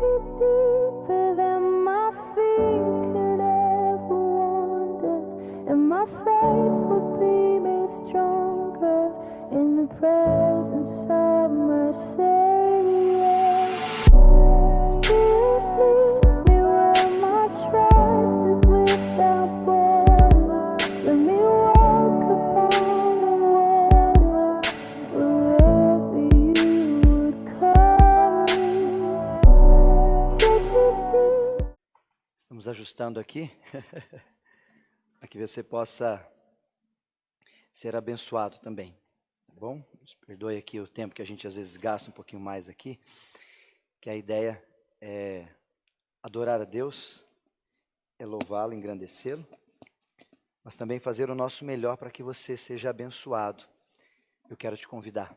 me deeper than my feet could ever wander, and my faith will be made stronger in the presence of my Savior. Spirit, lead me where my trust is without border. Let me walk upon the water wherever you would call me. Take me deep. Estamos ajustando aqui, para que você possa ser abençoado também, tá bom? Nos perdoe aqui o tempo que a gente às vezes gasta um pouquinho mais aqui, que a ideia é adorar a Deus, é louvá-lo, engrandecê-lo, mas também fazer o nosso melhor para que você seja abençoado. Eu quero te convidar.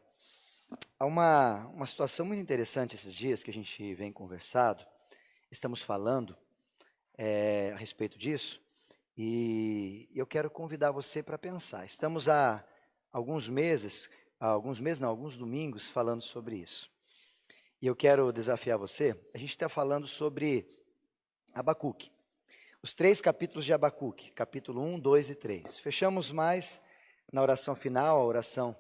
Há uma situação muito interessante esses dias que a gente vem conversado, estamos falando a respeito disso, e eu quero convidar você para pensar. Estamos há alguns alguns domingos falando sobre isso. E eu quero desafiar você, a gente está falando sobre Abacuque. Os 3 capítulos de Abacuque, capítulo 1, 2 e 3. Fechamos mais na oração final, a oração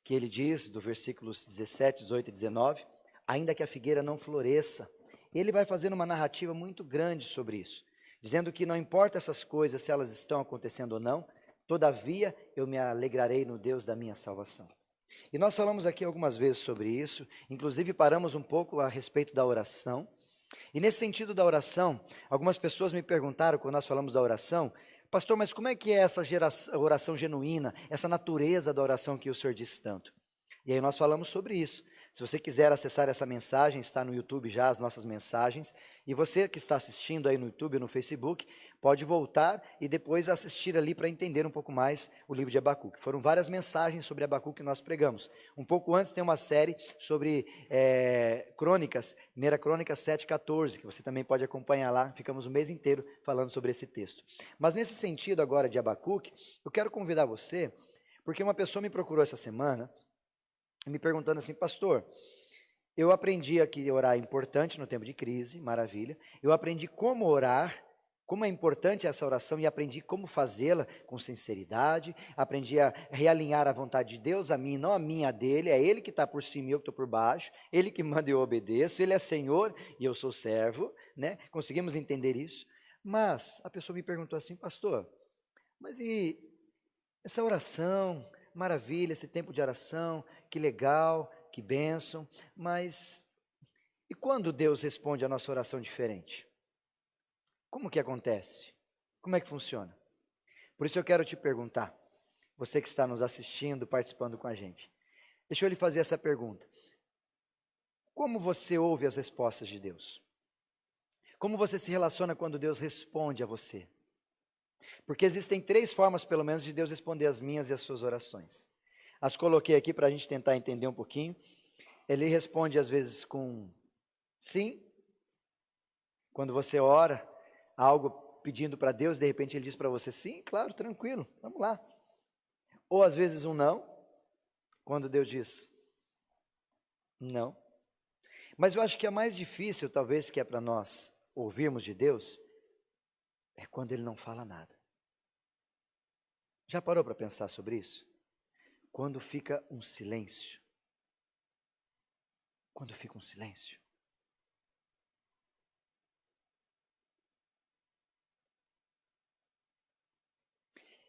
que ele diz, do versículos 17, 18 e 19, ainda que a figueira não floresça. Ele vai fazendo uma narrativa muito grande sobre isso, dizendo que não importa essas coisas, se elas estão acontecendo ou não, todavia eu me alegrarei no Deus da minha salvação. E nós falamos aqui algumas vezes sobre isso, inclusive paramos um pouco a respeito da oração. E nesse sentido da oração, algumas pessoas me perguntaram, quando nós falamos da oração, pastor, mas como é que é essa oração genuína, essa natureza da oração que o senhor disse tanto? E aí nós falamos sobre isso. Se você quiser acessar essa mensagem, está no YouTube já as nossas mensagens. E você que está assistindo aí no YouTube ou no Facebook, pode voltar e depois assistir ali para entender um pouco mais o livro de Abacuque. Foram várias mensagens sobre Abacuque que nós pregamos. Um pouco antes tem uma série sobre Crônicas, 1 Crônicas 7,14, que você também pode acompanhar lá. Ficamos o mês inteiro falando sobre esse texto. Mas nesse sentido agora de Abacuque, eu quero convidar você, porque uma pessoa me procurou essa semana, me perguntando assim, pastor, eu aprendi aqui orar é importante no tempo de crise, maravilha. Eu aprendi como orar, como é importante essa oração e aprendi como fazê-la com sinceridade. Aprendi a realinhar a vontade de Deus a mim, não a minha, a dele. É ele que está por cima e eu que estou por baixo. Ele que manda e eu obedeço. Ele é Senhor e eu sou servo, né? Conseguimos entender isso. Mas a pessoa me perguntou assim, pastor, mas e essa oração, maravilha, esse tempo de oração, que legal, que bênção, mas e quando Deus responde a nossa oração diferente? Como que acontece? Como é que funciona? Por isso eu quero te perguntar, você que está nos assistindo, participando com a gente, deixa eu lhe fazer essa pergunta. Como você ouve as respostas de Deus? Como você se relaciona quando Deus responde a você? Porque existem 3 formas, pelo menos, de Deus responder as minhas e as suas orações. As coloquei aqui para a gente tentar entender um pouquinho. Ele responde às vezes com sim. Quando você ora algo pedindo para Deus, de repente ele diz para você sim, claro, tranquilo, vamos lá. Ou às vezes um não, quando Deus diz não. Mas eu acho que a mais difícil, talvez, que é para nós ouvirmos de Deus, é quando ele não fala nada. Já parou para pensar sobre isso? Quando fica um silêncio. Quando fica um silêncio.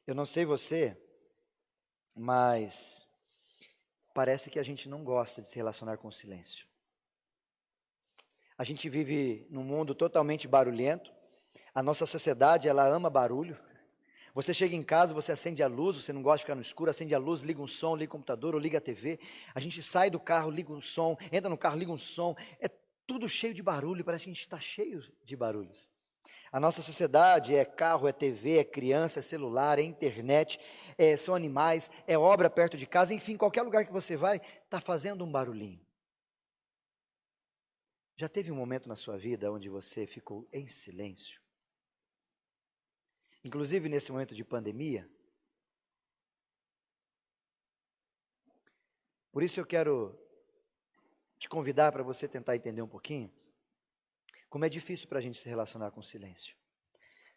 Eu não sei você, mas parece que a gente não gosta de se relacionar com o silêncio. A gente vive num mundo totalmente barulhento. A nossa sociedade, ela ama barulho. Você chega em casa, você acende a luz, você não gosta de ficar no escuro, acende a luz, liga um som, liga o computador ou liga a TV. A gente sai do carro, liga um som, entra no carro, liga um som. É tudo cheio de barulho, parece que a gente está cheio de barulhos. A nossa sociedade é carro, é TV, é criança, é celular, é internet, são animais, é obra perto de casa, enfim, qualquer lugar que você vai, está fazendo um barulhinho. Já teve um momento na sua vida onde você ficou em silêncio? Inclusive nesse momento de pandemia? Por isso eu quero te convidar para você tentar entender um pouquinho como é difícil para a gente se relacionar com o silêncio.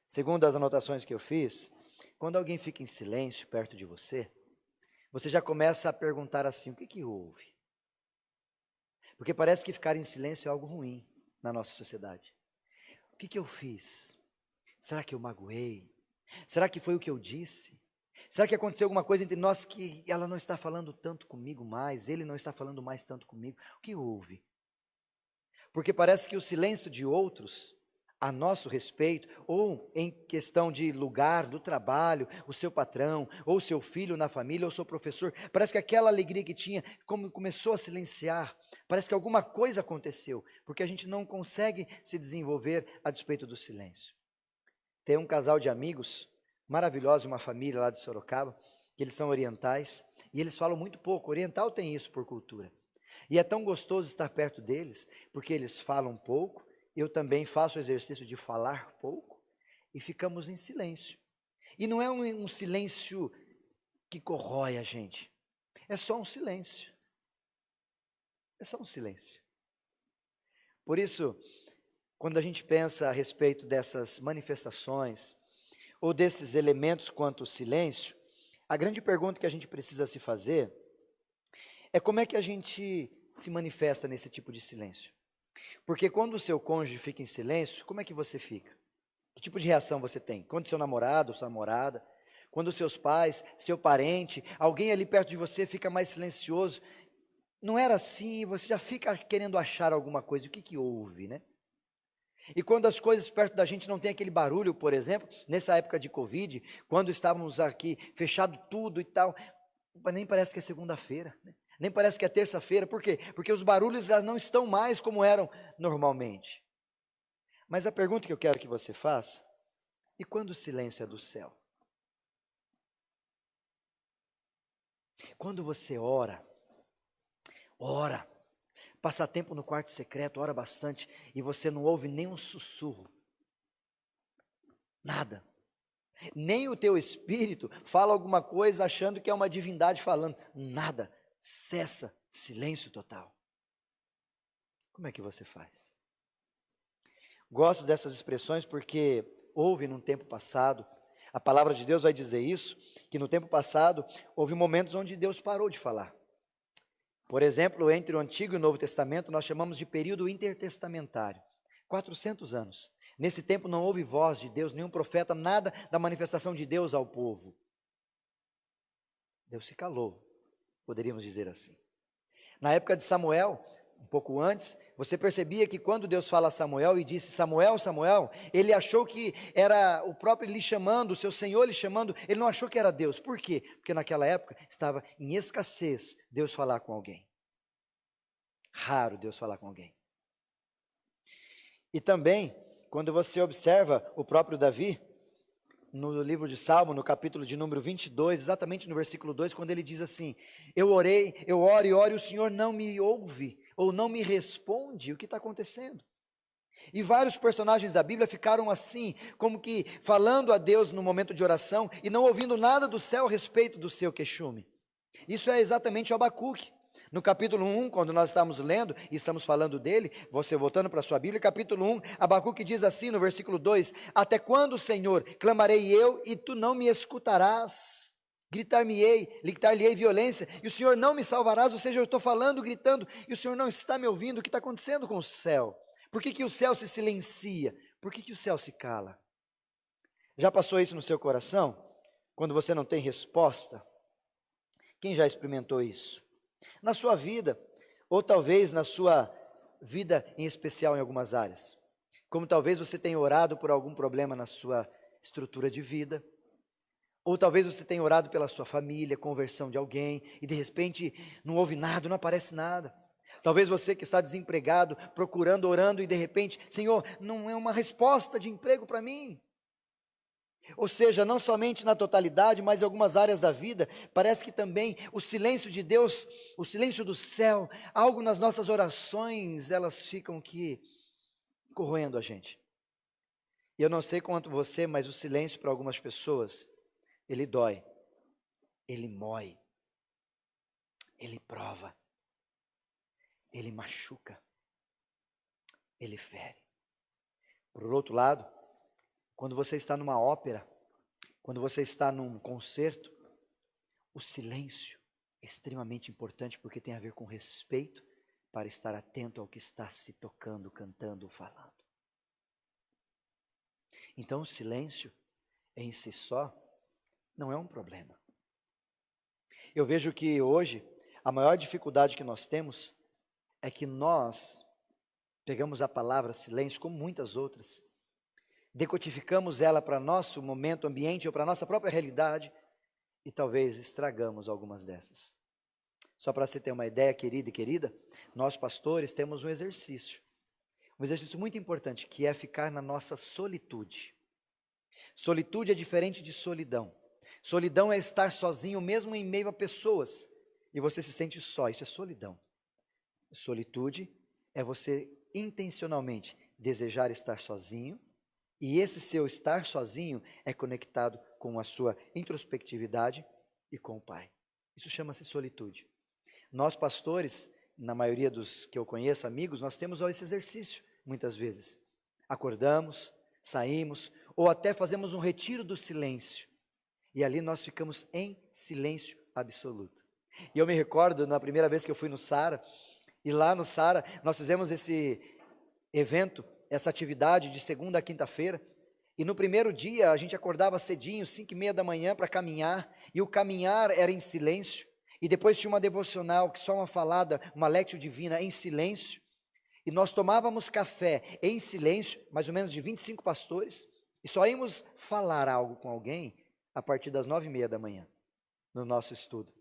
Segundo as anotações que eu fiz, quando alguém fica em silêncio perto de você, você já começa a perguntar assim, o que que houve? Porque parece que ficar em silêncio é algo ruim na nossa sociedade. O que que eu fiz? Será que eu magoei? Será que foi o que eu disse? Será que aconteceu alguma coisa entre nós que ela não está falando tanto comigo mais, ele não está falando mais tanto comigo? O que houve? Porque parece que o silêncio de outros a nosso respeito, ou em questão de lugar, do trabalho, o seu patrão, ou seu filho na família, ou seu professor, parece que aquela alegria que tinha, como começou a silenciar, parece que alguma coisa aconteceu, porque a gente não consegue se desenvolver a despeito do silêncio. Tem um casal de amigos maravilhosos, uma família lá de Sorocaba, que eles são orientais, e eles falam muito pouco. Oriental tem isso por cultura. E é tão gostoso estar perto deles, porque eles falam pouco, eu também faço o exercício de falar pouco, e ficamos em silêncio. E não é um silêncio que corrói a gente, é só um silêncio. É só um silêncio. Por isso, quando a gente pensa a respeito dessas manifestações, ou desses elementos quanto ao silêncio, a grande pergunta que a gente precisa se fazer é como é que a gente se manifesta nesse tipo de silêncio. Porque quando o seu cônjuge fica em silêncio, como é que você fica? Que tipo de reação você tem? Quando seu namorado, sua namorada, quando seus pais, seu parente, alguém ali perto de você fica mais silencioso, não era assim, você já fica querendo achar alguma coisa, o que que houve, né? E quando as coisas perto da gente não tem aquele barulho, por exemplo, nessa época de Covid, quando estávamos aqui, fechado tudo e tal, nem parece que é segunda-feira, né? Nem parece que é terça-feira, por quê? Porque os barulhos já não estão mais como eram normalmente. Mas a pergunta que eu quero que você faça, e quando o silêncio é do céu? Quando você ora, passa tempo no quarto secreto, ora bastante, e você não ouve nem um sussurro, nada. Nem o teu espírito fala alguma coisa achando que é uma divindade falando, nada, cessa, silêncio total. Como é que você faz? Gosto dessas expressões porque houve num tempo passado, a palavra de Deus vai dizer isso, que no tempo passado houve momentos onde Deus parou de falar. Por exemplo, entre o Antigo e o Novo Testamento, nós chamamos de período intertestamentário, 400 anos. Nesse tempo não houve voz de Deus, nenhum profeta, nada da manifestação de Deus ao povo. Deus se calou, poderíamos dizer assim. Na época de Samuel, um pouco antes, você percebia que quando Deus fala a Samuel e disse, Samuel, Samuel, ele achou que era o próprio lhe chamando, o seu Senhor lhe chamando, ele não achou que era Deus. Por quê? Porque naquela época estava em escassez Deus falar com alguém. Raro Deus falar com alguém. E também, quando você observa o próprio Davi, no livro de Salmo, no capítulo de número 22, exatamente no versículo 2, quando ele diz assim, eu orei, eu oro e oro e o Senhor não me ouve, ou não me responde, o que está acontecendo? E vários personagens da Bíblia ficaram assim, como que falando a Deus no momento de oração, e não ouvindo nada do céu a respeito do seu queixume. Isso é exatamente o Abacuque. No capítulo 1, quando nós estamos lendo e estamos falando dele, você voltando para a sua Bíblia, capítulo 1, Abacuque diz assim no versículo 2, até quando, Senhor, clamarei eu e tu não me escutarás? Gritar-lhe-ei violência e o Senhor não me salvarás, ou seja, eu estou falando, gritando e o Senhor não está me ouvindo, o que está acontecendo com o céu? Por que que o céu se silencia? Por que que o céu se cala? Já passou isso no seu coração? Quando você não tem resposta? Quem já experimentou isso? Na sua vida, ou talvez na sua vida em especial em algumas áreas. Como talvez você tenha orado por algum problema na sua estrutura de vida, ou talvez você tenha orado pela sua família, conversão de alguém, e de repente não houve nada, não aparece nada. Talvez você que está desempregado, procurando, orando, e de repente, Senhor, não é uma resposta de emprego para mim. Ou seja, não somente na totalidade, mas em algumas áreas da vida, parece que também o silêncio de Deus, o silêncio do céu, algo nas nossas orações, elas ficam que corroendo a gente. E eu não sei quanto você, mas o silêncio para algumas pessoas, ele dói, ele mói, ele prova, ele machuca, ele fere. Por outro lado, quando você está numa ópera, quando você está num concerto, o silêncio é extremamente importante porque tem a ver com respeito para estar atento ao que está se tocando, cantando, falando. Então o silêncio em si só não é um problema. Eu vejo que hoje a maior dificuldade que nós temos é que nós pegamos a palavra silêncio, como muitas outras, decodificamos ela para nosso momento, ambiente ou para nossa própria realidade e talvez estragamos algumas dessas. Só para você ter uma ideia, querida e querida, nós pastores temos um exercício muito importante, que é ficar na nossa solitude. Solitude é diferente de solidão. Solidão é estar sozinho mesmo em meio a pessoas e você se sente só, isso é solidão. Solitude é você intencionalmente desejar estar sozinho e esse seu estar sozinho é conectado com a sua introspectividade e com o Pai. Isso chama-se solitude. Nós pastores, na maioria dos que eu conheço, amigos, nós temos esse exercício muitas vezes. Acordamos, saímos ou até fazemos um retiro do silêncio. E ali nós ficamos em silêncio absoluto. E eu me recordo na primeira vez que eu fui no Sara, e lá no Sara nós fizemos esse evento, essa atividade de segunda a quinta-feira, e no primeiro dia a gente acordava cedinho, 5:30 da manhã para caminhar, e o caminhar era em silêncio, e depois tinha uma devocional, que só uma falada, uma lectio divina em silêncio, e nós tomávamos café em silêncio, mais ou menos de 25 pastores, e só íamos falar algo com alguém a partir das 9:30 da manhã, no nosso estudo.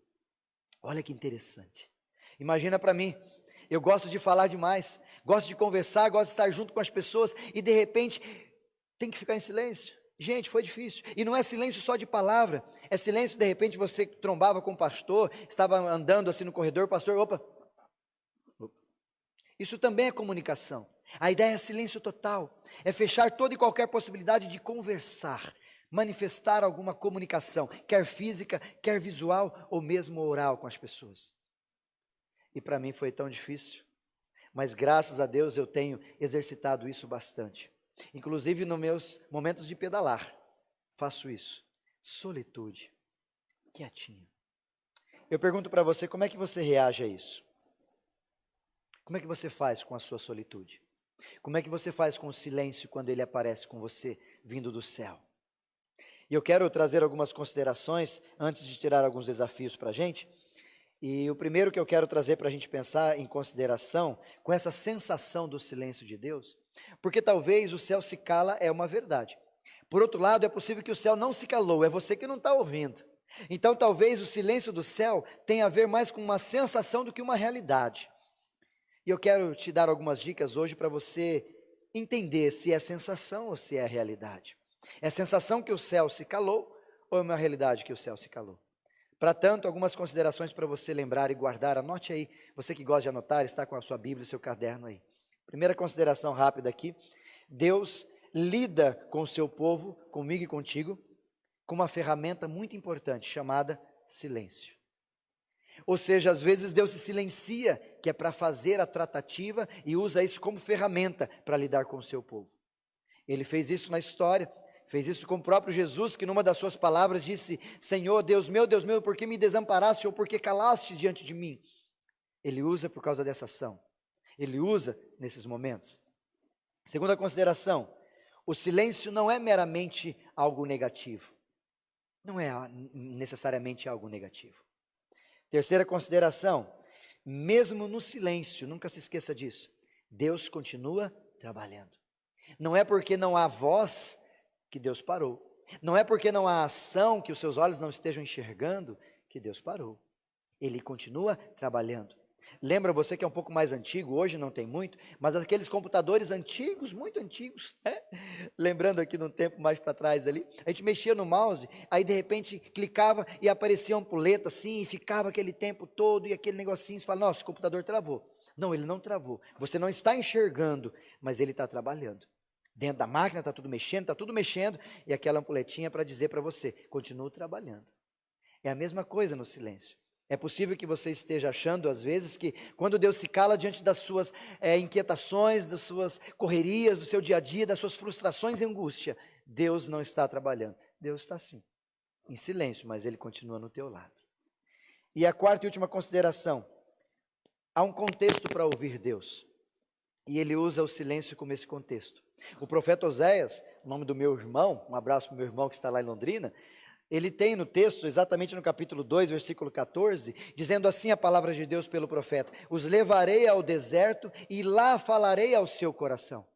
Olha que interessante. Imagina para mim, eu gosto de falar demais, gosto de conversar, gosto de estar junto com as pessoas, e de repente tem que ficar em silêncio. Gente, foi difícil. E não é silêncio só de palavra, é silêncio, de repente você trombava com o pastor, estava andando assim no corredor, pastor, opa. Isso também é comunicação. A ideia é silêncio total, é fechar toda e qualquer possibilidade de conversar, manifestar alguma comunicação, quer física, quer visual ou mesmo oral com as pessoas. E para mim foi tão difícil, mas graças a Deus eu tenho exercitado isso bastante. Inclusive nos meus momentos de pedalar, faço isso. Solitude, quietinho. Eu pergunto para você, como é que você reage a isso? Como é que você faz com a sua solitude? Como é que você faz com o silêncio quando ele aparece com você vindo do céu? E eu quero trazer algumas considerações antes de tirar alguns desafios para a gente. E o primeiro que eu quero trazer para a gente pensar em consideração, com essa sensação do silêncio de Deus, porque talvez o céu se cala é uma verdade. Por outro lado, é possível que o céu não se calou, é você que não está ouvindo. Então talvez o silêncio do céu tenha a ver mais com uma sensação do que uma realidade. E eu quero te dar algumas dicas hoje para você entender se é sensação ou se é realidade. É sensação que o céu se calou ou é uma realidade que o céu se calou? Para tanto, algumas considerações para você lembrar e guardar. Anote aí, você que gosta de anotar, está com a sua Bíblia e seu caderno aí. Primeira consideração rápida aqui. Deus lida com o seu povo, comigo e contigo, com uma ferramenta muito importante chamada silêncio. Ou seja, às vezes Deus se silencia, que é para fazer a tratativa e usa isso como ferramenta para lidar com o seu povo. Ele fez isso na história, fez isso com o próprio Jesus, que numa das suas palavras disse: Senhor, Deus meu, por que me desamparaste ou por que calaste diante de mim? Ele usa por causa dessa ação, ele usa nesses momentos. Segunda consideração, o silêncio não é meramente algo negativo, não é necessariamente algo negativo. Terceira consideração, mesmo no silêncio, nunca se esqueça disso, Deus continua trabalhando. Não é porque não há voz que Deus parou. Não é porque não há ação que os seus olhos não estejam enxergando que Deus parou. Ele continua trabalhando. Lembra você que é um pouco mais antigo, hoje não tem muito, mas aqueles computadores antigos, muito antigos, né? Lembrando aqui num tempo mais para trás ali, a gente mexia no mouse, aí de repente clicava e aparecia uma ampulheta assim, e ficava aquele tempo todo, e aquele negocinho, você fala, nossa, o computador travou. Não, ele não travou, você não está enxergando, mas ele está trabalhando. Dentro da máquina está tudo mexendo, e aquela ampuletinha para dizer para você, continua trabalhando. É a mesma coisa no silêncio. É possível que você esteja achando, às vezes, que quando Deus se cala diante das suas inquietações, das suas correrias, do seu dia a dia, das suas frustrações e angústia, Deus não está trabalhando. Deus está sim, em silêncio, mas Ele continua no teu lado. E a quarta e última consideração, há um contexto para ouvir Deus, e Ele usa o silêncio como esse contexto. O profeta Oséias, o nome do meu irmão, um abraço para o meu irmão que está lá em Londrina, ele tem no texto, exatamente no capítulo 2, versículo 14, dizendo assim a palavra de Deus pelo profeta: os levarei ao deserto e lá falarei ao seu coração.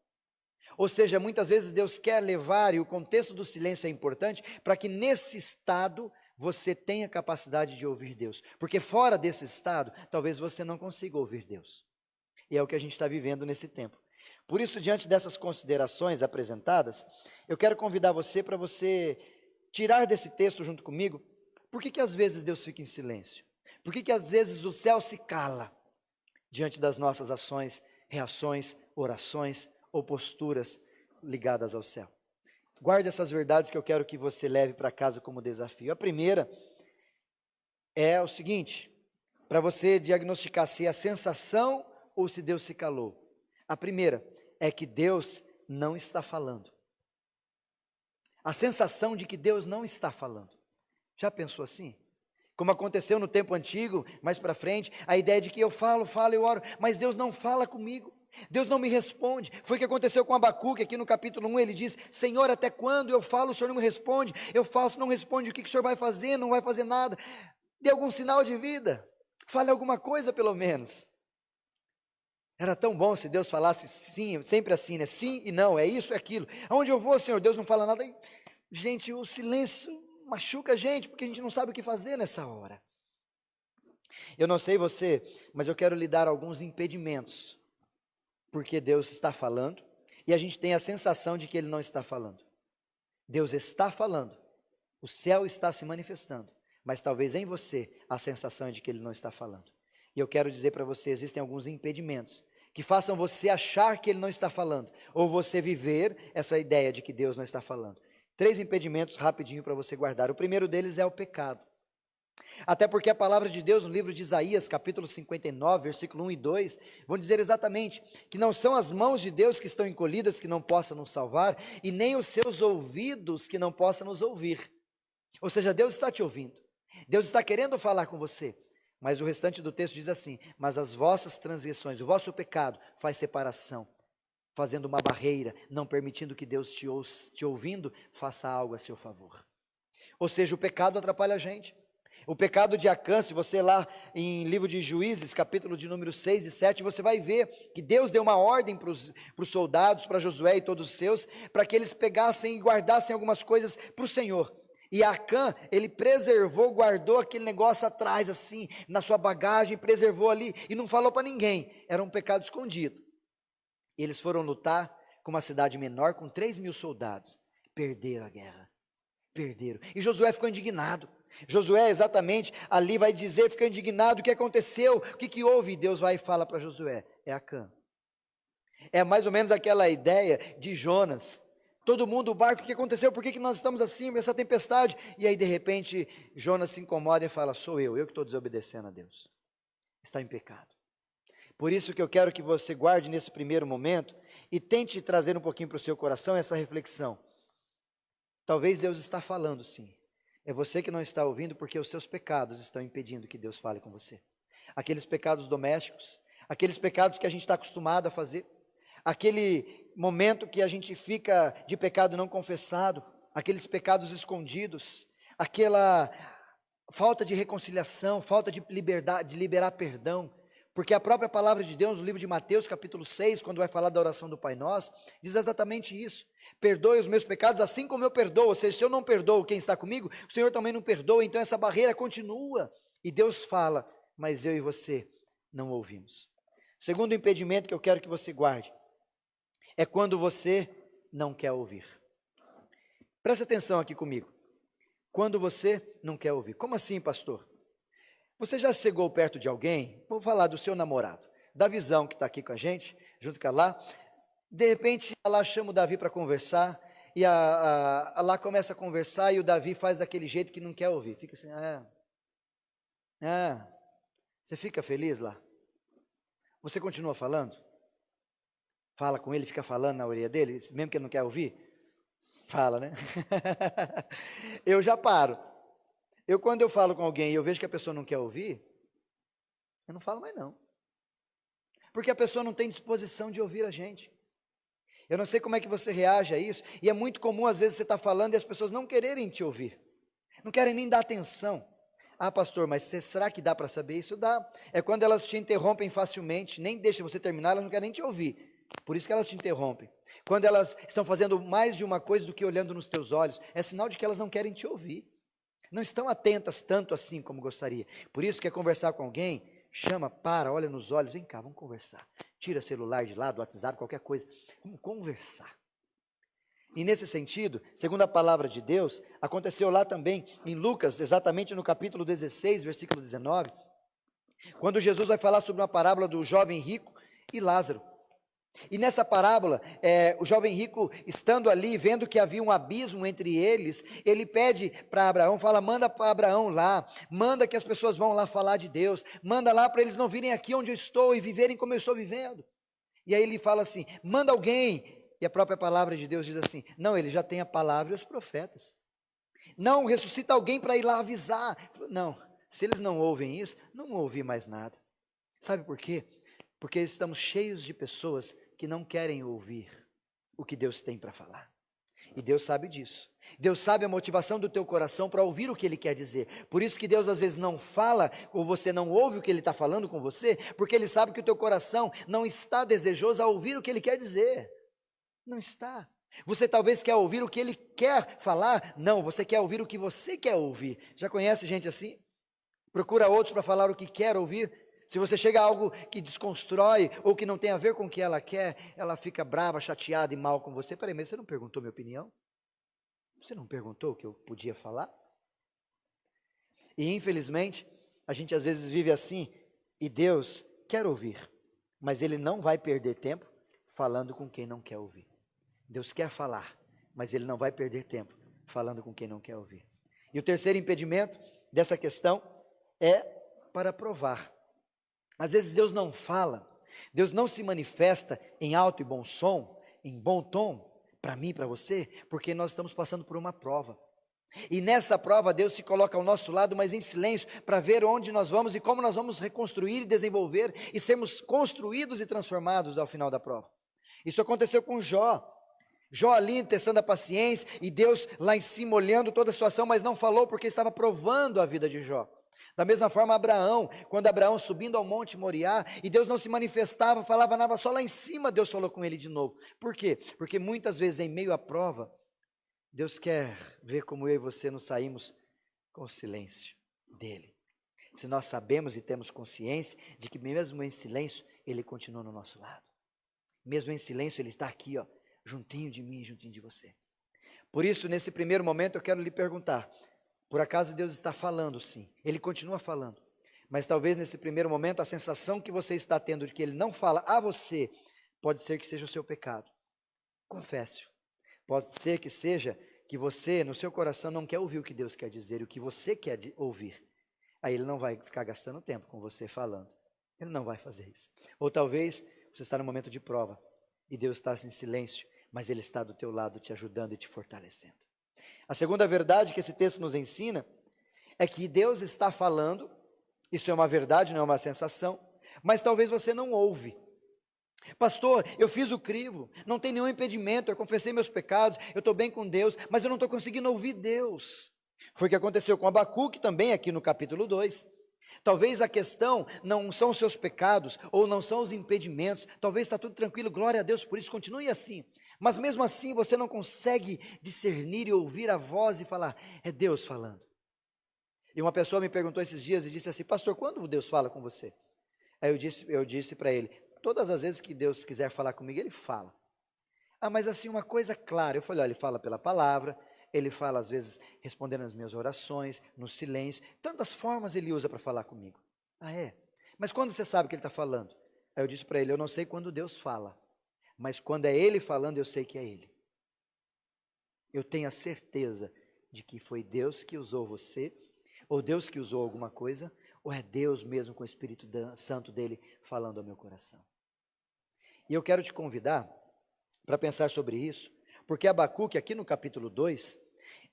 Ou seja, muitas vezes Deus quer levar, e o contexto do silêncio é importante, para que nesse estado você tenha capacidade de ouvir Deus. Porque fora desse estado, talvez você não consiga ouvir Deus. E é o que a gente está vivendo nesse tempo. Por isso, diante dessas considerações apresentadas, eu quero convidar você para você tirar desse texto junto comigo, por que às vezes Deus fica em silêncio? Por que às vezes o céu se cala diante das nossas ações, reações, orações ou posturas ligadas ao céu? Guarde essas verdades que eu quero que você leve para casa como desafio. A primeira é o seguinte, para você diagnosticar se é a sensação ou se Deus se calou. A primeira é que Deus não está falando. A sensação de que Deus não está falando. Já pensou assim? Como aconteceu no tempo antigo, mais para frente, a ideia de que eu falo, eu oro, mas Deus não fala comigo. Deus não me responde. Foi o que aconteceu com Abacuque, aqui no capítulo 1, ele diz: Senhor, até quando eu falo, o Senhor não me responde? Eu faço, não responde, o que o Senhor vai fazer? Não vai fazer nada. Dê algum sinal de vida. Fale alguma coisa pelo menos. Era tão bom se Deus falasse sim, sempre assim, né? Sim e não, é isso, é aquilo. Aonde eu vou, Senhor, Deus não fala nada. E, gente, o silêncio machuca a gente, porque a gente não sabe o que fazer nessa hora. Eu não sei você, mas eu quero lhe dar alguns impedimentos, porque Deus está falando, e a gente tem a sensação de que Ele não está falando. Deus está falando, o céu está se manifestando, mas talvez em você a sensação é de que Ele não está falando. E eu quero dizer para você, existem alguns impedimentos que façam você achar que Ele não está falando, ou você viver essa ideia de que Deus não está falando. 3 impedimentos rapidinho para você guardar. O primeiro deles é o pecado. Até porque a palavra de Deus no livro de Isaías, capítulo 59, versículo 1 e 2, vão dizer exatamente que não são as mãos de Deus que estão encolhidas que não possam nos salvar, e nem os seus ouvidos que não possam nos ouvir. Ou seja, Deus está te ouvindo, Deus está querendo falar com você, mas o restante do texto diz assim: mas as vossas transgressões, o vosso pecado faz separação, fazendo uma barreira, não permitindo que Deus te ouvindo, faça algo a seu favor. Ou seja, o pecado atrapalha a gente. O pecado de Acã, se você lá em livro de Juízes, capítulo de número 6 e 7, você vai ver que Deus deu uma ordem para os soldados, para Josué e todos os seus, para que eles pegassem e guardassem algumas coisas para o Senhor. E Acã, ele preservou, guardou aquele negócio atrás assim, na sua bagagem, preservou ali e não falou para ninguém. Era um pecado escondido. E eles foram lutar com uma cidade menor, com 3.000 soldados. Perderam a guerra. Perderam. E Josué ficou indignado. Josué exatamente ali vai dizer, fica indignado, o que aconteceu, o que houve? E Deus vai e fala para Josué: é Acã. É mais ou menos aquela ideia de Jonas. Todo mundo, o barco, o que aconteceu? Por que nós estamos assim, essa tempestade? E aí de repente Jonas se incomoda e fala: sou eu que estou desobedecendo a Deus. Está em pecado. Por isso que eu quero que você guarde nesse primeiro momento e tente trazer um pouquinho para o seu coração essa reflexão. Talvez Deus está falando sim. É você que não está ouvindo porque os seus pecados estão impedindo que Deus fale com você. Aqueles pecados domésticos, aqueles pecados que a gente está acostumado a fazer, aquele momento que a gente fica de pecado não confessado, aqueles pecados escondidos, aquela falta de reconciliação, falta de liberdade, de liberar perdão, porque a própria palavra de Deus, no livro de Mateus, capítulo 6, quando vai falar da oração do Pai Nosso, diz exatamente isso: perdoe os meus pecados assim como eu perdoo. Ou seja, se eu não perdoo quem está comigo, o Senhor também não perdoa. Então essa barreira continua, e Deus fala, mas eu e você não ouvimos. Segundo impedimento que eu quero que você guarde, é quando você não quer ouvir. Preste atenção aqui comigo. Quando você não quer ouvir. Como assim, pastor? Você já chegou perto de alguém, vou falar do seu namorado, da Visão que está aqui com a gente, junto com a Lá, de repente a Lá chama o Davi para conversar, e a Lá começa a conversar, e o Davi faz daquele jeito que não quer ouvir, fica assim, Ah, você fica feliz lá? Você continua falando? Fala com ele, fica falando na orelha dele, mesmo que ele não quer ouvir? Fala, né? Eu já paro. Quando eu falo com alguém e eu vejo que a pessoa não quer ouvir, eu não falo mais não. Porque a pessoa não tem disposição de ouvir a gente. Eu não sei como é que você reage a isso, e é muito comum às vezes você estar falando e as pessoas não quererem te ouvir. Não querem nem dar atenção. Ah, pastor, mas será que dá para saber isso? Dá. É quando elas te interrompem facilmente, nem deixam você terminar, elas não querem nem te ouvir. Por isso que elas te interrompem. Quando elas estão fazendo mais de uma coisa do que olhando nos teus olhos, é sinal de que elas não querem te ouvir. Não estão atentas tanto assim como gostaria. Por isso, quer conversar com alguém, chama, para, olha nos olhos, vem cá, vamos conversar. Tira celular de lado, WhatsApp, qualquer coisa. Vamos conversar. E nesse sentido, segundo a palavra de Deus, aconteceu lá também em Lucas, exatamente no capítulo 16, versículo 19, quando Jesus vai falar sobre uma parábola do jovem rico e Lázaro. E nessa parábola, o jovem rico, estando ali, vendo que havia um abismo entre eles, ele pede para Abraão, fala, manda para Abraão lá, manda que as pessoas vão lá falar de Deus, manda lá para eles não virem aqui onde eu estou e viverem como eu estou vivendo. E aí ele fala assim, manda alguém, e a própria palavra de Deus diz assim, não, ele já tem a palavra e os profetas. Não, ressuscita alguém para ir lá avisar. Não, se eles não ouvem isso, não vão ouvir mais nada. Sabe por quê? Porque estamos cheios de pessoas que não querem ouvir o que Deus tem para falar. E Deus sabe disso. Deus sabe a motivação do teu coração para ouvir o que Ele quer dizer. Por isso que Deus às vezes não fala, ou você não ouve o que Ele está falando com você, porque Ele sabe que o teu coração não está desejoso a ouvir o que Ele quer dizer. Não está. Você talvez quer ouvir o que Ele quer falar. Não, você quer ouvir o que você quer ouvir. Já conhece gente assim? Procura outros para falar o que quer ouvir. Se você chega a algo que desconstrói ou que não tem a ver com o que ela quer, ela fica brava, chateada e mal com você. Peraí, mas você não perguntou minha opinião? Você não perguntou o que eu podia falar? E infelizmente, a gente às vezes vive assim, e Deus quer ouvir, mas Ele não vai perder tempo falando com quem não quer ouvir. Deus quer falar, mas Ele não vai perder tempo falando com quem não quer ouvir. E o terceiro impedimento dessa questão é para provar. Às vezes Deus não fala, Deus não se manifesta em alto e bom som, em bom tom, para mim, para você, porque nós estamos passando por uma prova. E nessa prova Deus se coloca ao nosso lado, mas em silêncio, para ver onde nós vamos e como nós vamos reconstruir e desenvolver e sermos construídos e transformados ao final da prova. Isso aconteceu com Jó. Jó ali testando a paciência e Deus lá em cima olhando toda a situação, mas não falou porque estava provando a vida de Jó. Da mesma forma Abraão, quando Abraão subindo ao monte Moriá, e Deus não se manifestava, falava nada, só lá em cima Deus falou com ele de novo. Por quê? Porque muitas vezes em meio à prova, Deus quer ver como eu e você nos saímos com o silêncio dele. Se nós sabemos e temos consciência de que mesmo em silêncio, ele continua no nosso lado. Mesmo em silêncio, ele está aqui, ó, juntinho de mim, juntinho de você. Por isso, nesse primeiro momento, eu quero lhe perguntar, por acaso Deus está falando, sim, Ele continua falando, mas talvez nesse primeiro momento a sensação que você está tendo de que Ele não fala a você, pode ser que seja o seu pecado. Confesse-o. Pode ser que seja que você, no seu coração, não quer ouvir o que Deus quer dizer, o que você quer ouvir. Aí Ele não vai ficar gastando tempo com você falando. Ele não vai fazer isso. Ou talvez você está num momento de prova e Deus está em silêncio, mas Ele está do teu lado te ajudando e te fortalecendo. A segunda verdade que esse texto nos ensina é que Deus está falando, isso é uma verdade, não é uma sensação, mas talvez você não ouve. Pastor, eu fiz o crivo, não tem nenhum impedimento, eu confessei meus pecados, eu estou bem com Deus, mas eu não estou conseguindo ouvir Deus. Foi o que aconteceu com Abacuque também aqui no capítulo 2. Talvez a questão não são os seus pecados, ou não são os impedimentos, talvez está tudo tranquilo, glória a Deus, por isso continue assim. Mas mesmo assim você não consegue discernir e ouvir a voz e falar, é Deus falando. E uma pessoa me perguntou esses dias e disse assim, pastor, quando Deus fala com você? Aí eu disse para ele, todas as vezes que Deus quiser falar comigo, Ele fala. Ah, mas assim, uma coisa clara, eu falei, olha, Ele fala pela palavra, Ele fala às vezes respondendo as minhas orações, no silêncio, tantas formas Ele usa para falar comigo. Ah, é? Mas quando você sabe que Ele está falando? Aí eu disse para ele, eu não sei quando Deus fala, mas quando é Ele falando, eu sei que é Ele. Eu tenho a certeza de que foi Deus que usou você, ou Deus que usou alguma coisa, Ou é Deus mesmo com o Espírito Santo dele falando ao meu coração? E eu quero te convidar para pensar sobre isso, porque Abacuque, aqui no capítulo 2,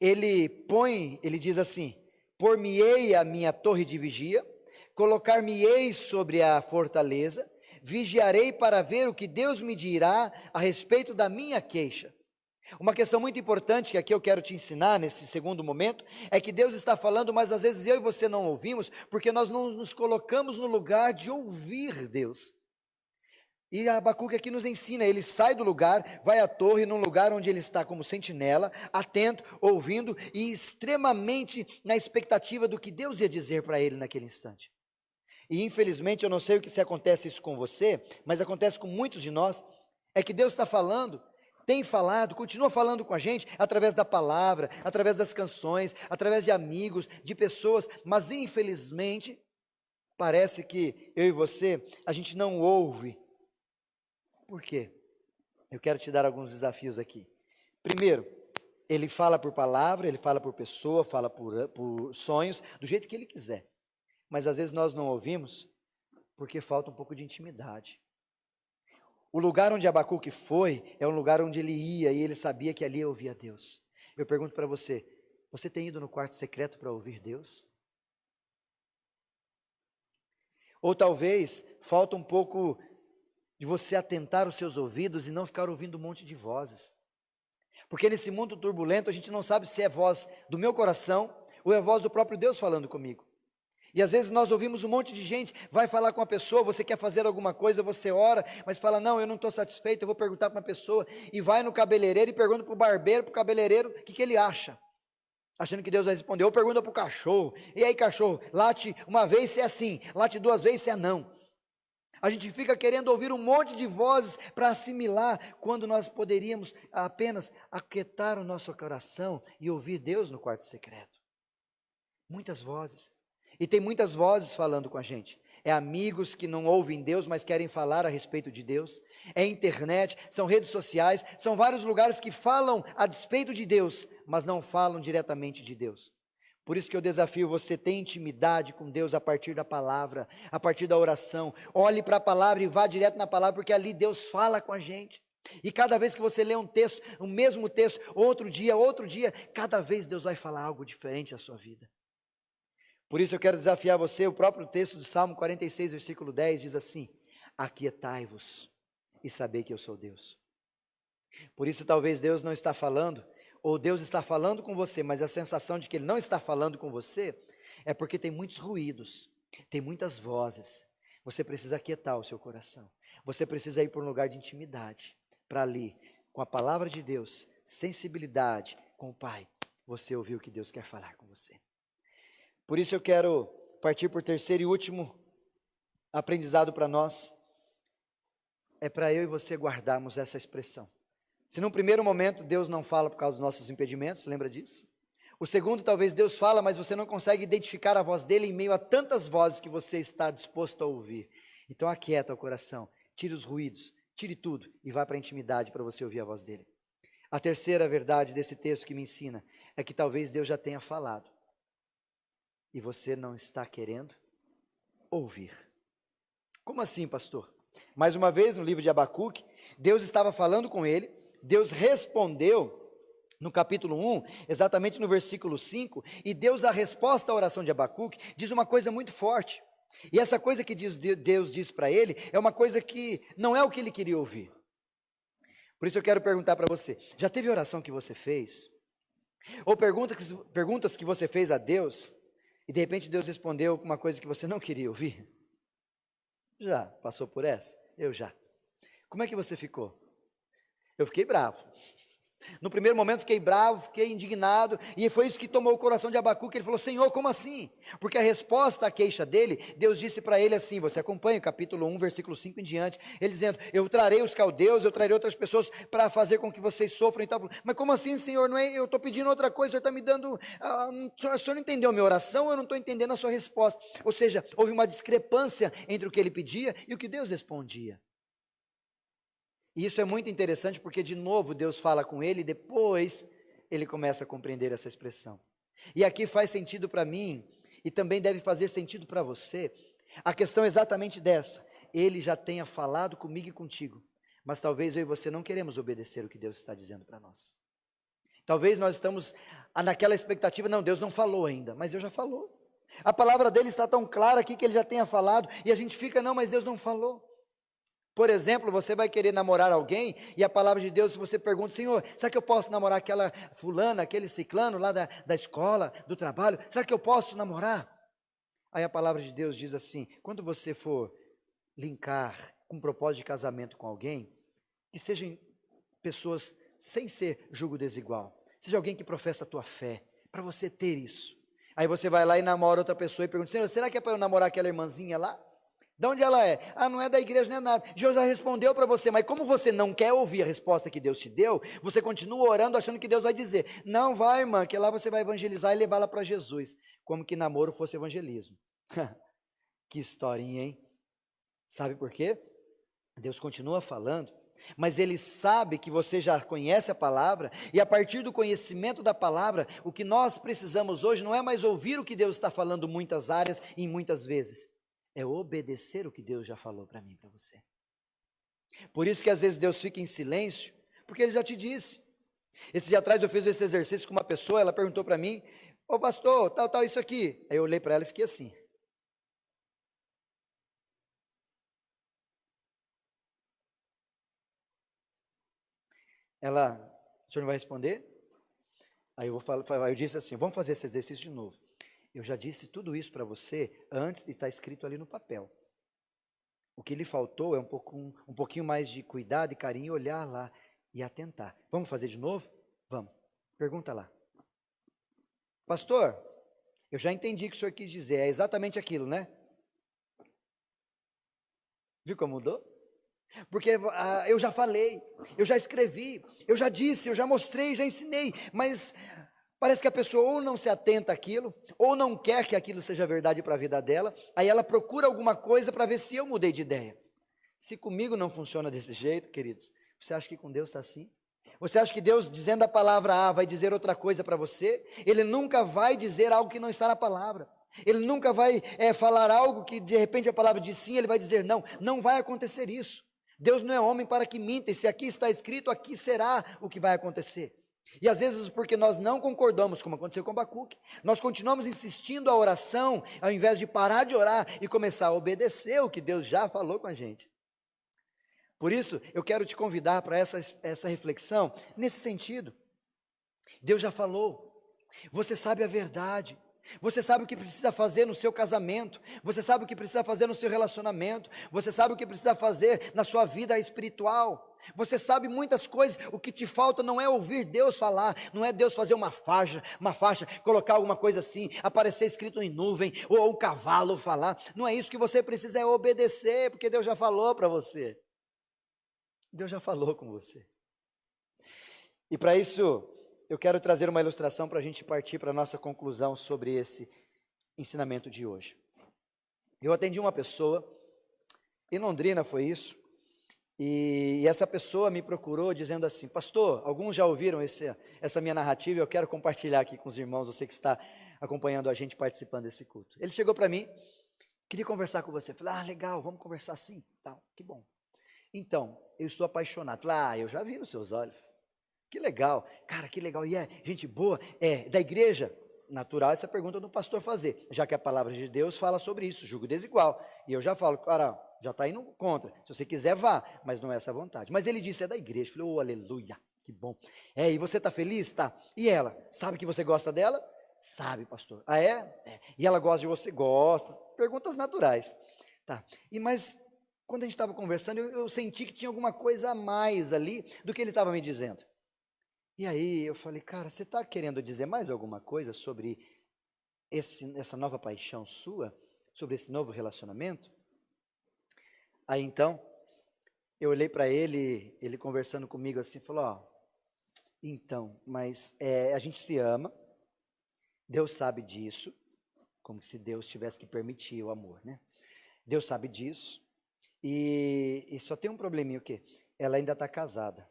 ele diz assim: por-me-ei a minha torre de vigia, colocar-me-ei sobre a fortaleza, vigiarei para ver o que Deus me dirá a respeito da minha queixa. Uma questão muito importante que aqui eu quero te ensinar nesse segundo momento, é que Deus está falando, mas às vezes eu e você não ouvimos, porque nós não nos colocamos no lugar de ouvir Deus. E Abacuque aqui nos ensina, ele sai do lugar, vai à torre, num lugar onde ele está como sentinela, atento, ouvindo e extremamente na expectativa do que Deus ia dizer para ele naquele instante. E infelizmente, eu não sei se acontece isso com você, mas acontece com muitos de nós, é que Deus está falando, tem falado, continua falando com a gente, através da palavra, através das canções, através de amigos, de pessoas, mas infelizmente, parece que eu e você, a gente não ouve. Por quê? Eu quero te dar alguns desafios aqui. Primeiro, ele fala por palavra, ele fala por pessoa, fala por sonhos, do jeito que ele quiser. Mas às vezes nós não ouvimos, porque falta um pouco de intimidade. O lugar onde Abacuque foi, é um lugar onde ele ia, e ele sabia que ali ouvia Deus. Eu pergunto para você, você tem ido no quarto secreto para ouvir Deus? Ou talvez, falta um pouco de você atentar os seus ouvidos e não ficar ouvindo um monte de vozes. Porque nesse mundo turbulento a gente não sabe se é voz do meu coração ou é voz do próprio Deus falando comigo. E às vezes nós ouvimos um monte de gente, vai falar com uma pessoa, você quer fazer alguma coisa, você ora, mas fala, não, eu não estou satisfeito, eu vou perguntar para uma pessoa, e vai no cabeleireiro e pergunta para o barbeiro, para o cabeleireiro, o que ele acha, achando que Deus vai responder, ou pergunta para o cachorro, e aí cachorro, late uma vez se é sim, late duas vezes se é não. A gente fica querendo ouvir um monte de vozes para assimilar, quando nós poderíamos apenas aquietar o nosso coração e ouvir Deus no quarto secreto. Muitas vozes. E tem muitas vozes falando com a gente. É amigos que não ouvem Deus, mas querem falar a respeito de Deus. É internet, são redes sociais, são vários lugares que falam a despeito de Deus, mas não falam diretamente de Deus. Por isso que eu desafio você a ter intimidade com Deus a partir da palavra, a partir da oração. Olhe para a palavra e vá direto na palavra, porque ali Deus fala com a gente. E cada vez que você lê um texto, o mesmo texto, outro dia, cada vez Deus vai falar algo diferente à sua vida. Por isso eu quero desafiar você, o próprio texto do Salmo 46, versículo 10, diz assim: aquietai-vos e sabei que eu sou Deus. Por isso talvez Deus não está falando, ou Deus está falando com você, mas a sensação de que Ele não está falando com você, é porque tem muitos ruídos, tem muitas vozes. Você precisa aquietar o seu coração, você precisa ir para um lugar de intimidade, para ali, com a palavra de Deus, sensibilidade com o Pai, você ouvir o que Deus quer falar com você. Por isso eu quero partir por terceiro e último aprendizado para nós, é para eu e você guardarmos essa expressão. Se num primeiro momento Deus não fala por causa dos nossos impedimentos, lembra disso? O segundo, talvez Deus fala, mas você não consegue identificar a voz dele em meio a tantas vozes que você está disposto a ouvir. Então aquieta o coração, tire os ruídos, tire tudo e vá para a intimidade para você ouvir a voz dele. A terceira verdade desse texto que me ensina é que talvez Deus já tenha falado e você não está querendo ouvir. Como assim, pastor? Mais uma vez, no livro de Abacuque, Deus estava falando com ele, Deus respondeu no capítulo 1, exatamente no versículo 5, e Deus, a resposta à oração de Abacuque, diz uma coisa muito forte. E essa coisa que Deus diz para ele, é uma coisa que não é o que ele queria ouvir. Por isso eu quero perguntar para você, já teve oração que você fez? Ou perguntas que você fez a Deus, e de repente Deus respondeu com uma coisa que você não queria ouvir? Já passou por essa? Eu já. Como é que você ficou? Eu fiquei bravo. No primeiro momento fiquei bravo, fiquei indignado, e foi isso que tomou o coração de Abacuque. Ele falou: Senhor, como assim? Porque a resposta à queixa dele, Deus disse para ele assim, você acompanha o capítulo 1, versículo 5 em diante, ele dizendo: eu trarei os caldeus, eu trarei outras pessoas para fazer com que vocês sofram e tal. Mas como assim, Senhor? Não é, eu estou pedindo outra coisa, o Senhor está me dando, o Senhor não entendeu a minha oração, eu não estou entendendo a sua resposta. Ou seja, houve uma discrepância entre o que ele pedia e o que Deus respondia. E isso é muito interessante porque, de novo, Deus fala com ele e depois ele começa a compreender essa expressão. E aqui faz sentido para mim e também deve fazer sentido para você, a questão é exatamente dessa. Ele já tenha falado comigo e contigo, mas talvez eu e você não queremos obedecer o que Deus está dizendo para nós. Talvez nós estamos naquela expectativa, não, Deus não falou ainda, mas Deus já falou. A palavra dele está tão clara aqui que ele já tenha falado, e a gente fica, não, mas Deus não falou. Por exemplo, você vai querer namorar alguém, e a palavra de Deus, você pergunta, Senhor, será que eu posso namorar aquela fulana, aquele ciclano lá da escola, do trabalho? Será que eu posso namorar? Aí a palavra de Deus diz assim, quando você for linkar com propósito de casamento com alguém, que sejam pessoas sem ser julgo desigual, seja alguém que professa a tua fé, para você ter isso. Aí você vai lá e namora outra pessoa e pergunta, Senhor, será que é para eu namorar aquela irmãzinha lá? De onde ela é? Ah, não é da igreja, não é nada. Deus já respondeu para você, mas como você não quer ouvir a resposta que Deus te deu, você continua orando achando que Deus vai dizer, não vai, irmã, que lá você vai evangelizar e levá-la para Jesus, como que namoro fosse evangelismo. Que historinha, hein? Sabe por quê? Deus continua falando, mas Ele sabe que você já conhece a palavra, e a partir do conhecimento da palavra, o que nós precisamos hoje não é mais ouvir o que Deus está falando em muitas áreas e muitas vezes, é obedecer o que Deus já falou para mim e para você. Por isso que às vezes Deus fica em silêncio, porque Ele já te disse. Esse dia atrás eu fiz esse exercício com uma pessoa, ela perguntou para mim, ô pastor, tal, isso aqui. Aí eu olhei para ela e fiquei assim. Ela, o senhor não vai responder? Aí eu disse assim, vamos fazer esse exercício de novo. Eu já disse tudo isso para você antes e está escrito ali no papel. O que lhe faltou é um pouquinho mais de cuidado e carinho, olhar lá e atentar. Vamos fazer de novo? Vamos. Pergunta lá. Pastor, eu já entendi o que o senhor quis dizer, é exatamente aquilo, né? Viu como mudou? Porque eu já falei, eu já escrevi, eu já disse, eu já mostrei, já ensinei, mas parece que a pessoa ou não se atenta àquilo, ou não quer que aquilo seja verdade para a vida dela, aí ela procura alguma coisa para ver se eu mudei de ideia. Se comigo não funciona desse jeito, queridos, você acha que com Deus está assim? Você acha que Deus, dizendo a palavra A, vai dizer outra coisa para você? Ele nunca vai dizer algo que não está na palavra. Ele nunca vai falar algo que de repente a palavra diz sim, ele vai dizer não. Não vai acontecer isso. Deus não é homem para que minta, e se aqui está escrito, aqui será o que vai acontecer. E às vezes porque nós não concordamos, como aconteceu com Abacuque, nós continuamos insistindo a oração, ao invés de parar de orar e começar a obedecer o que Deus já falou com a gente. Por isso, eu quero te convidar para essa reflexão, nesse sentido. Deus já falou, você sabe a verdade, você sabe o que precisa fazer no seu casamento, você sabe o que precisa fazer no seu relacionamento, você sabe o que precisa fazer na sua vida espiritual, você sabe muitas coisas, o que te falta não é ouvir Deus falar, não é Deus fazer uma faixa, colocar alguma coisa assim, aparecer escrito em nuvem, ou o cavalo falar, não é isso que você precisa, é obedecer, porque Deus já falou para você. Deus já falou com você. E para isso, eu quero trazer uma ilustração para a gente partir para a nossa conclusão sobre esse ensinamento de hoje. Eu atendi uma pessoa, em Londrina foi isso, e essa pessoa me procurou dizendo assim, pastor, alguns já ouviram essa minha narrativa, eu quero compartilhar aqui com os irmãos, você que está acompanhando a gente, participando desse culto. Ele chegou para mim, queria conversar com você. Eu falei, legal, vamos conversar sim, tal, que bom. Então, eu estou apaixonado. Falei, eu já vi nos seus olhos. Que legal, cara, que legal. E é gente boa, é da igreja? Natural essa pergunta do pastor fazer, já que a palavra de Deus fala sobre isso, julgo desigual. E eu já falo, cara, já está indo contra. Se você quiser, vá, mas não é essa a vontade. Mas ele disse, é da igreja. Eu falei, aleluia, que bom. E você está feliz? Tá. E ela, sabe que você gosta dela? Sabe, pastor. Ah, é? E ela gosta de você? Gosta. Perguntas naturais. Tá. Mas quando a gente estava conversando, eu senti que tinha alguma coisa a mais ali do que ele estava me dizendo. E aí eu falei, cara, você está querendo dizer mais alguma coisa sobre essa nova paixão sua? Sobre esse novo relacionamento? Aí então, eu olhei para ele, ele conversando comigo assim, falou, então, mas a gente se ama, Deus sabe disso, como se Deus tivesse que permitir o amor, né? Deus sabe disso. E só tem um probleminha, o quê? Ela ainda está casada.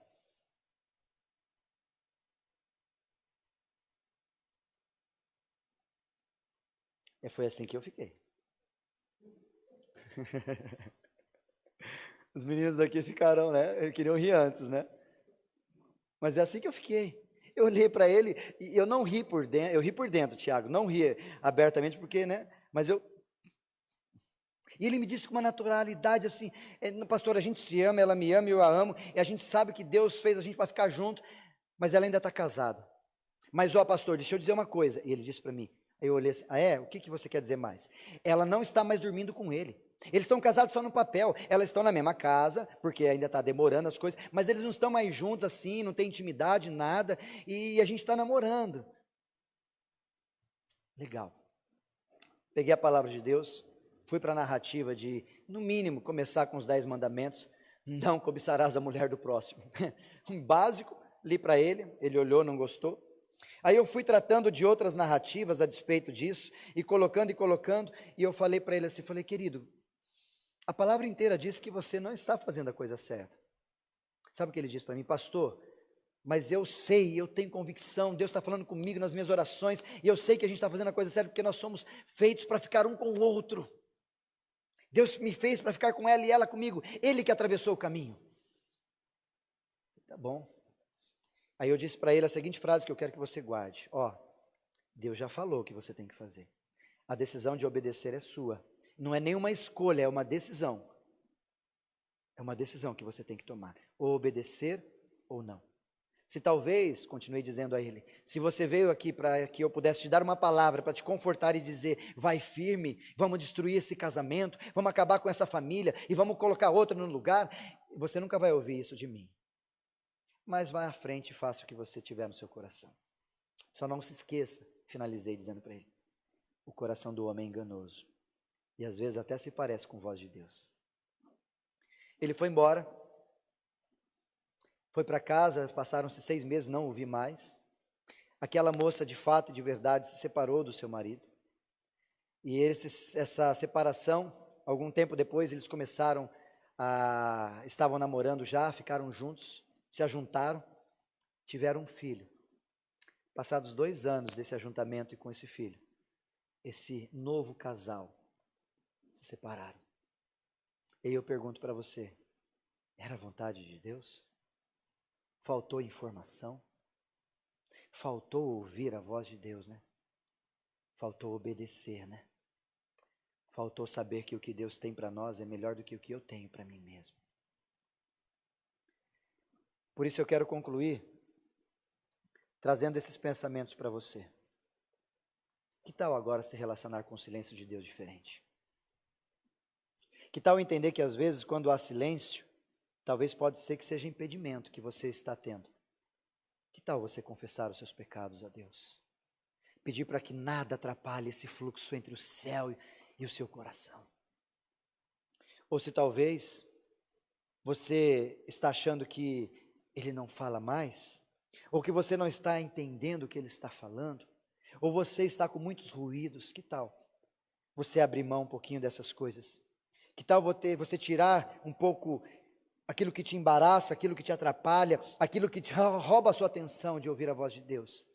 E foi assim que eu fiquei. Os meninos aqui ficaram, né? Queriam rir antes, né? Mas é assim que eu fiquei. Eu olhei para ele e eu não ri por dentro, eu ri por dentro, Tiago, não ri abertamente porque, né? Mas eu. E ele me disse com uma naturalidade assim, pastor, a gente se ama, ela me ama, eu a amo, e a gente sabe que Deus fez a gente para ficar junto, mas ela ainda está casada. Mas, ó, pastor, deixa eu dizer uma coisa. E ele disse para mim, aí eu olhei assim, o que você quer dizer mais? Ela não está mais dormindo com ele. Eles estão casados só no papel, elas estão na mesma casa, porque ainda está demorando as coisas, mas eles não estão mais juntos assim, não tem intimidade, nada, e a gente está namorando. Legal. Peguei a palavra de Deus, fui para a narrativa de, no mínimo, começar com os 10 mandamentos, não cobiçarás a mulher do próximo. Um básico, li para ele olhou, não gostou. Aí eu fui tratando de outras narrativas a despeito disso, e colocando, e eu falei para ele assim, falei, querido, a palavra inteira diz que você não está fazendo a coisa certa. Sabe o que ele disse para mim? Pastor, mas eu sei, eu tenho convicção, Deus está falando comigo nas minhas orações, e eu sei que a gente está fazendo a coisa certa, porque nós somos feitos para ficar um com o outro. Deus me fez para ficar com ela e ela comigo, Ele que atravessou o caminho. Tá bom. Aí eu disse para ele a seguinte frase que eu quero que você guarde. Deus já falou o que você tem que fazer. A decisão de obedecer é sua. Não é nenhuma escolha, é uma decisão. É uma decisão que você tem que tomar. Ou obedecer ou não. Se talvez, continuei dizendo a ele, se você veio aqui para que eu pudesse te dar uma palavra, para te confortar e dizer, vai firme, vamos destruir esse casamento, vamos acabar com essa família e vamos colocar outra no lugar, você nunca vai ouvir isso de mim. Mas vá à frente e faça o que você tiver no seu coração. Só não se esqueça, finalizei dizendo para ele, o coração do homem é enganoso. E às vezes até se parece com a voz de Deus. Ele foi embora, foi para casa, passaram-se 6 meses, não o vi mais. Aquela moça de fato e de verdade se separou do seu marido. E essa separação, algum tempo depois, eles estavam namorando já, ficaram juntos, se ajuntaram, tiveram um filho. Passados 2 anos desse ajuntamento e com esse filho, esse novo casal se separaram. E eu pergunto para você, era a vontade de Deus? Faltou informação? Faltou ouvir a voz de Deus, né? Faltou obedecer, né? Faltou saber que o que Deus tem para nós é melhor do que o que eu tenho para mim mesmo. Por isso eu quero concluir trazendo esses pensamentos para você. Que tal agora se relacionar com o silêncio de Deus diferente? Que tal entender que às vezes quando há silêncio, talvez pode ser que seja impedimento que você está tendo. Que tal você confessar os seus pecados a Deus? Pedir para que nada atrapalhe esse fluxo entre o céu e o seu coração. Ou se talvez você está achando que Ele não fala mais, ou que você não está entendendo o que Ele está falando, ou você está com muitos ruídos, que tal você abrir mão um pouquinho dessas coisas? Que tal você tirar um pouco aquilo que te embaraça, aquilo que te atrapalha, aquilo que te rouba a sua atenção de ouvir a voz de Deus?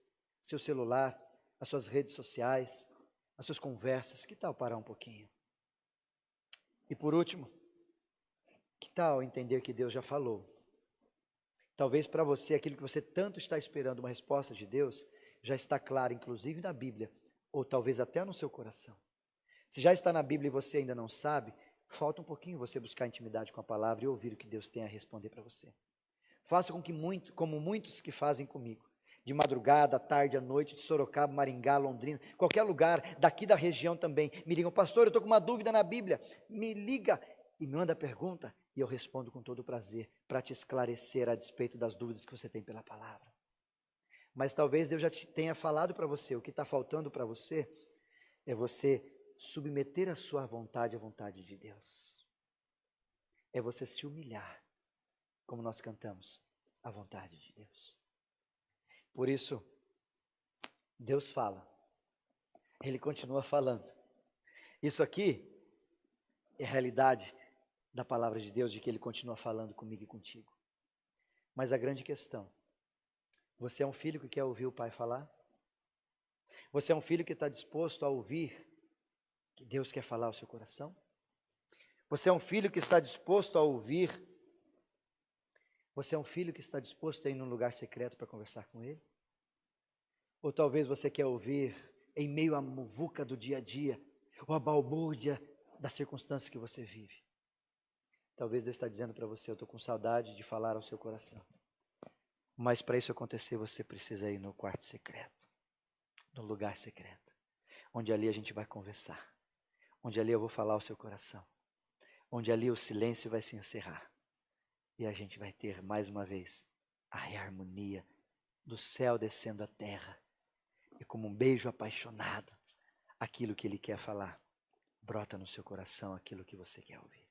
Seu celular, as suas redes sociais, as suas conversas, que tal parar um pouquinho? E por último, que tal entender que Deus já falou? Talvez para você aquilo que você tanto está esperando, uma resposta de Deus, já está claro, inclusive na Bíblia, ou talvez até no seu coração. Se já está na Bíblia e você ainda não sabe, falta um pouquinho você buscar intimidade com a palavra e ouvir o que Deus tem a responder para você. Faça como muitos que fazem comigo, de madrugada, à tarde, à noite, de Sorocaba, Maringá, Londrina, qualquer lugar, daqui da região também, me ligam, pastor, eu estou com uma dúvida na Bíblia, me liga e me manda a pergunta, e eu respondo com todo prazer, para te esclarecer a despeito das dúvidas que você tem pela palavra. Mas talvez Deus já tenha falado para você, o que está faltando para você, é você submeter a sua vontade à vontade de Deus. É você se humilhar, como nós cantamos, à vontade de Deus. Por isso, Deus fala, Ele continua falando. Isso aqui é a realidade da palavra de Deus, de que Ele continua falando comigo e contigo. Mas a grande questão, você é um filho que quer ouvir o Pai falar? Você é um filho que está disposto a ouvir Que Deus quer falar ao seu coração? Você é um filho que está disposto a ouvir? Você é um filho que está disposto a ir num lugar secreto para conversar com Ele? Ou talvez você quer ouvir em meio à muvuca do dia a dia, ou à balbúrdia das circunstâncias que você vive? Talvez Deus está dizendo para você, eu estou com saudade de falar ao seu coração. Mas para isso acontecer, você precisa ir no quarto secreto, no lugar secreto, onde ali a gente vai conversar, onde ali eu vou falar ao seu coração, onde ali o silêncio vai se encerrar. E a gente vai ter, mais uma vez, a harmonia do céu descendo à terra. E como um beijo apaixonado, aquilo que Ele quer falar, brota no seu coração aquilo que você quer ouvir.